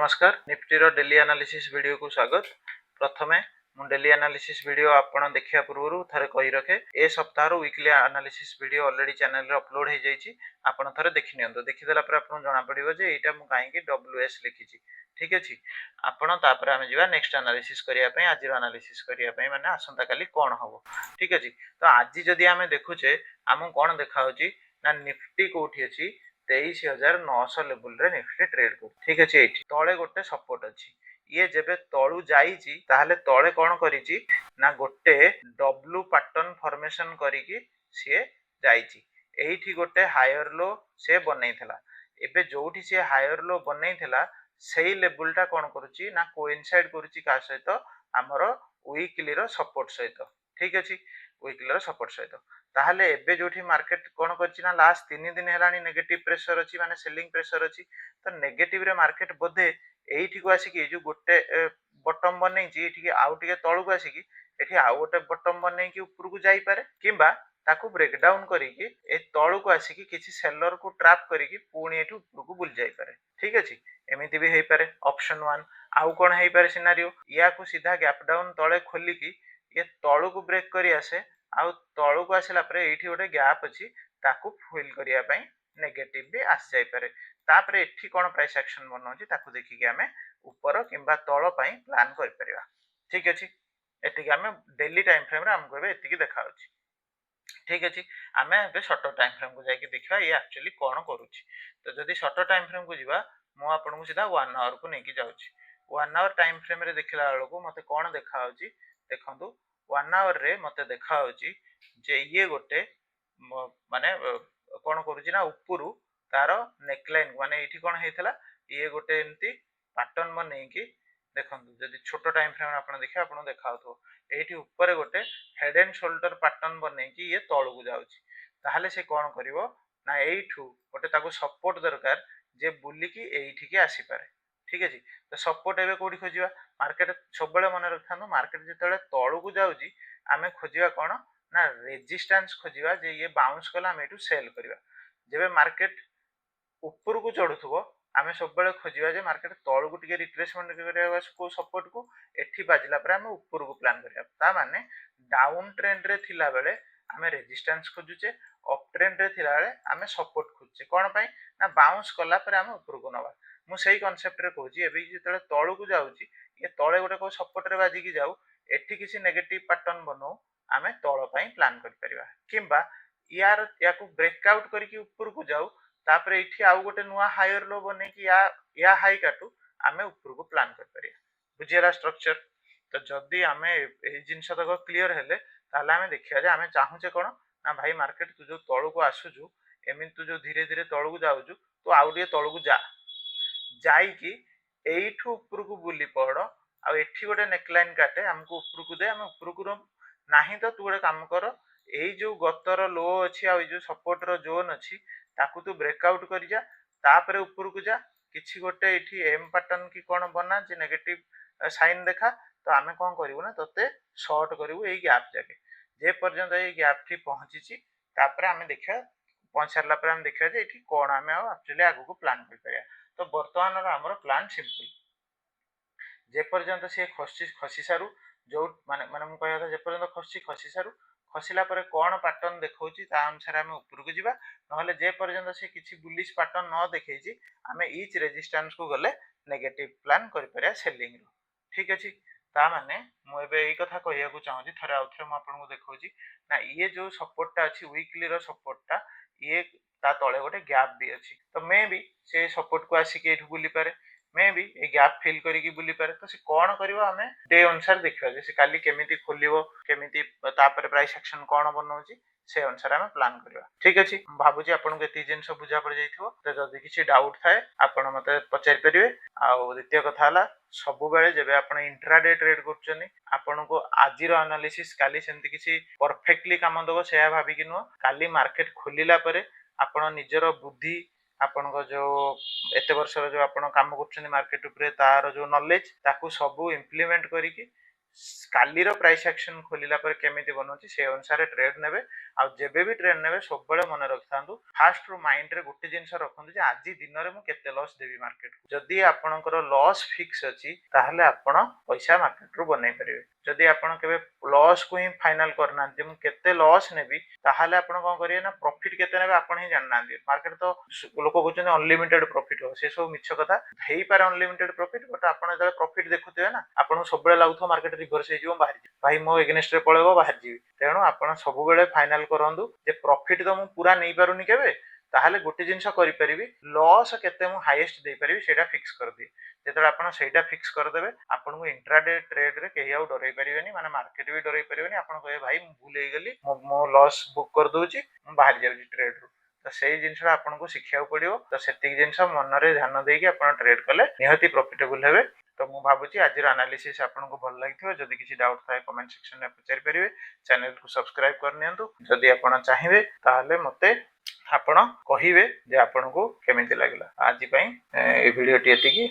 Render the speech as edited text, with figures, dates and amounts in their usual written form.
नमस्कार निफ्टी रो daily analysis video को स्वागत। प्रथमे मु डेली एनालिसिस वीडियो आपण देखिया पूर्व थरे कहि रखे ए सप्ताह रो weekly analysis video already channel रे अपलोड हे जाईची। आपण थरे देखि नियंतो, देखि देला पर आपण जणा पड़िबो जे एटा मु काहे कि डब्ल्यूएस लिखिची। ठीक अछि, आपण तापर हम जीवा नेक्स्ट एनालिसिस करिया पई, आज रो एनालिसिस करिया पई माने आसंता काली कोन हबो। ठीक अछि, तो आज जदी हमें देखुचे हमु कोन देखा होची ना निफ्टी कोठी अछि 23,900 लेवल रे निफ्टी ट्रेड कर। ठीक अछि, एठी तळे गोटे सपोर्ट अछि, ये जेबे तळु जाईची ताहले तळे कोन करिची ना गोटे डब्ल्यू पैटर्न फॉर्मेशन करिकी से जाईची। एठी गोटे हायर लो से बनैथला, एबे जोठी से हायर लो बनैथला सेही लेवल टा कोन करूची ना कोइनसाइड करूची का सहित हमर वीकली रो सपोर्ट सहित। ठीक अछि, वीकली रो सपोर्ट सहित ताहले एबे जोठी मार्केट कोन करची ना लास्ट 3 दिन हेलानी नेगेटिव प्रेशर अछि माने सेलिंग प्रेशर अछि। तो नेगेटिव रे मार्केट बोधे एठी को आसी कि जो गोटे बॉटम बनैची एठी आउ टिके तळु को आसी कि एठी आउ गोटे बॉटम बनै कि ऊपर को जाई पारे, किबा ताकू ब्रेक डाउन करी कि ए तळु को आसी कि किछि सेलर को ट्रैप करी कि पुणी एठी ऊपर को बुल जाई पारे। ठीक अछि, एमिति भी हेई पारे ऑप्शन 1। आउ कोन हेई पारे सिनारियो, या को सीधा गैप डाउन तळे खोली कि ये तळु को ब्रेक करी आसे, आउ तळु को आसिला परे एठी गोटे गैप अछि ताकू फिल करिया पई नेगेटिव भी आस जाई पारे। तापरे एठी कोन प्राइस एक्शन बनौची ताकू देखि कि हमें ऊपर किंबा तळ पई प्लान करि परिबा। ठीक अछि, एठी कि हमें डेली टाइम फ्रेम रे हमको एबे एठी कि देखा होची। ठीक अछि, हमें एबे शॉर्ट टाइम फ्रेम को जाई कि देखबा ये एक्चुअली कोन करूची। तो जदी शॉर्ट टाइम फ्रेम को जीवा मु आपन को सीधा 1 आवर को नेकी जाउची। 1 आवर टाइम फ्रेम रे देखिला बेलको मते कोन देखा होची देखंतु। 1 आवर रे मते देखा होची जे ये गोटे माने कोन करूची ना ऊपरू तार नेकलाइन माने एठी कोन हेइथला ये गोटे एमती पैटर्न बनै कि देखंतु। जदी छोट टाइम फ्रेम आपण देखिया आपण देखा होतो एठी ऊपर गोटे हेड एंड शोल्डर पैटर्न बनै कि ये तळु को जाउची, ताहाले से कोन करिवो ना एठू गोटे ताको सपोर्ट दरकार जे बुली कि एठी के आसी पारे। ठीक अछि, तो सपोर्ट एबे कोडी खोजिबा मार्केट सब बेले मन रखथानो मार्केट जेतले तळु को जाउची आमे खोजिबा कोन ना रेजिस्टेंस खोजिबा जे ये बाउंस कला हम एठू सेल करिबा। जेबे मार्केट ऊपर को चढ़ुथबो आमे सब बेले खोजिबा जे मार्केट तळु को टिके रिट्रेसमेंट करिया को सपोर्ट को एठी बाजिला पर आमे ऊपर को प्लान करिया। ता माने डाउन ट्रेंड रे थिला बेले आमे रेजिस्टेंस खोजुचे, अप ट्रेंड रे थिला बेले आमे सपोर्ट खोजुचे। कोन पई ना बाउंस कला पर आमे ऊपर को नबा। मु सेही कांसेप्ट रे कहूची एबे जेतले तळु को जाउची ये तळे गोटे को सपोर्ट रे बाजी कि जाउ एठी किछि नेगेटिव पैटर्न बनो आमे तळ पई प्लान करि परिबा, किंबा यार याकू ब्रेकआउट करिकि ऊपर को जाउ तापर एठी आउ गोटे नुवा हायर लो बने कि या हाई काटू आमे ऊपर को प्लान कर परिया। बुझियला स्ट्रक्चर। तो जदी आमे ए जिंस तक क्लियर हेले ताले आमे देखिया जे आमे चाहूचे कोन ना भाई मार्केट तू जो तळु को आसुजु एमिन तू जो धीरे धीरे तळु को जाउजु तो आउ टिके तळु को जा जाई कि एठू ऊपर को बुली पड़ आ एठी गोटे नेकलाइन काटे हमको ऊपर को दे आमे ऊपर को नाही तो तू गोटे काम कर एई जो गतर लो अछि आ जो सपोर्ट रो जोन अछि ताकू तू ब्रेकआउट करि जा तापरे ऊपर को जा किछि गोटे एठी एम पैटर्न की कोन बना जे नेगेटिव साइन देखा तो आमे कोन करिवो ना तते शॉर्ट करिवो एई गैप जाके जे पर्यंत एई गैप थी पहुंचीची तापरे आमे देखा पहुंच सारला पर आमे देखा जे एठी कोन आमे एक्चुअली आगु को प्लान कर परिया। तो वर्तमान रो हमर प्लान सिंपल जे पर्यंत से खसी सारू जो माने माने मु कहया था जे पर्यंत खसी सारू खसिला परे कोन पैटर्न देखौची ता अनुसार आमे ऊपर को जिबा, नहले जे पर्यंत से किछि बुलिश पैटर्न न देखैची आमे ईच रेजिस्टेंस को गले नेगेटिव प्लान करि परिया सेलिंग रो। ठीक अछि, ता माने मु एबे एई कथा कहया को चाहूची थरे आउथरे मु आपन को देखौची ना ये जो सपोर्ट ता अछि वीकली रो सपोर्ट ता ये ता तळे गोटे गैप भी अछि। तो मे बी से सपोर्ट को आसी के एठु बुली पारे, maybe a gap fill करिकी बुली पारे। तो से कोन करिवो आमे डे अनुसार देखिबा जे से काली केमिति खोलिवो केमिति तापर प्राइस एक्शन कोन बनौची से अनुसार आमे प्लान करिवा। ठीक अछि, भाबुची आपन को एति जिंस बुझा पड़ जाइथिबो। तो जदी किछि डाउट थाए आपन मते पचारि परिबे। आ द्वितीय कथा हला सबु बेले जेबे आपन इंट्राडे ट्रेड करचनी आपन को आजि रो एनालिसिस काली सेमति किछि परफेक्टली काम दबो सेया भाबी कि नो काली मार्केट खोलिला परे आपन निजरो बुद्धि आपन को जो एते वर्ष जो आपन काम करचनी मार्केट ऊपर तार जो नॉलेज ताकू सबु इंप्लीमेंट करिकि କାଲିର ପ୍ରାଇସ୍ ଆକ୍ସନ ଖୋଲିଲା ପରେ କେମିତି ବନୁଛି ସେ ଅନୁସାରେ ଟ୍ରେଡ୍ ନେବେ। ଆଉ ଯେବେ ବି ଟ୍ରେଡ୍ ନେବେ ସବୁବେଳେ ମନେ ରଖିଥାନ୍ତୁ, ଫାଷ୍ଟ ରୁ ମାଇଣ୍ଡରେ ଗୋଟେ ଜିନିଷ ରଖନ୍ତୁ ଯେ ଆଜି ଦିନରେ ମୁଁ କେତେ ଲସ୍ ଦେବି ମାର୍କେଟକୁ। ଯଦି ଆପଣଙ୍କର ଲସ୍ ଫିକ୍ସ ଅଛି ତାହେଲେ ଆପଣ ପଇସା ମାର୍କେଟରୁ ବନେଇ ପାରିବେ। ଯଦି ଆପଣ କେବେ ଲସ୍ କୁ ହିଁ ଫାଇନାଲ କରିନାହାନ୍ତି ମୁଁ କେତେ ଲସ୍ ନେବି, ତାହେଲେ ଆପଣ କଣ କରିବେ ନା ପ୍ରଫିଟ କେତେ ନେବେ ଆପଣ ହିଁ ଜାଣିନାହାନ୍ତି। ମାର୍କେଟ ତ ଲୋକ କହୁଛନ୍ତି ଅନଲିମିଟେଡ ପ୍ରଫିଟ ହବ, ସେ ସବୁ ମିଛ କଥା। ହେଇପାରେ ଅନଲିମିଟେଡ ପ୍ରଫିଟ, ବଟ୍ ଆପଣ ଯେତେବେଳେ ପ୍ରଫିଟ ଦେଖୁଥିବେ ନା ଆପଣଙ୍କୁ ସବୁବେଳେ ଲାଗୁଥିବ ମାର୍କେଟ ରିଭର୍ସ ହେଇଯିବ, ବାହାରିଯିବ, ଭାଇ ମୋ ଏଗେନଷ୍ଟ ରେ ପଳେଇବ, ବାହାରିଯିବି। ତେଣୁ ଆପଣ ସବୁବେଳେ ଫାଇନାଲ କରନ୍ତୁ ଯେ ପ୍ରଫିଟ ତ ମୁଁ ପୁରା ନେଇପାରୁନି କେବେ, ତାହେଲେ ଗୋଟେ ଜିନିଷ କରିପାରିବି ଲସ୍ କେତେ ମୁଁ ହାଇଏଷ୍ଟ ଦେଇପାରିବି ସେଇଟା ଫିକ୍ସ କରିଦିଏ। ଯେତେବେଳେ ଆପଣ ସେଇଟା ଫିକ୍ସ କରିଦେବେ ଆପଣଙ୍କୁ ଇଣ୍ଟ୍ରାଡେ ଟ୍ରେଡ୍ ରେ କେହି ଆଉ ଡରେଇ ପାରିବେନି, ମାନେ ମାର୍କେଟ ବି ଡରେଇ ପାରିବେନି। ଆପଣ କହିବେ ଭାଇ ମୁଁ ଭୁଲ ହେଇଗଲି, ମୋ ଲସ୍ ବୁକ୍ କରିଦଉଛି, ମୁଁ ବାହାରି ଯାଉଛି ଟ୍ରେଡ୍ ରୁ। ତ ସେଇ ଜିନିଷଟା ଆପଣଙ୍କୁ ଶିଖିବାକୁ ପଡିବ। ତ ସେତିକି ଜିନିଷ ମନରେ ଧ୍ୟାନ ଦେଇକି ଆପଣ ଟ୍ରେଡ୍ କଲେ ନିହାତି ପ୍ରଫିଟେବୁଲ ହେବେ। ତ ମୁଁ ଭାବୁଛି ଆଜିର ଆନାଲିସିସ୍ ଆପଣଙ୍କୁ ଭଲ ଲାଗିଥିବ। ଯଦି କିଛି ଡାଉଟ୍ ଥାଏ କମେଣ୍ଟ ସେକ୍ସନରେ ପଚାରି ପାରିବେ। ଚ୍ୟାନେଲକୁ ସବସ୍କ୍ରାଇବ କରିନିଅନ୍ତୁ। ଯଦି ଆପଣ ଚାହିଁବେ ତାହେଲେ ମତେ ଆପଣ କହିବେ ଯେ ଆପଣଙ୍କୁ କେମିତି ଲାଗିଲା। ଆଜି ପାଇଁ ଏଇ ଭିଡିଓଟି ଏତିକି।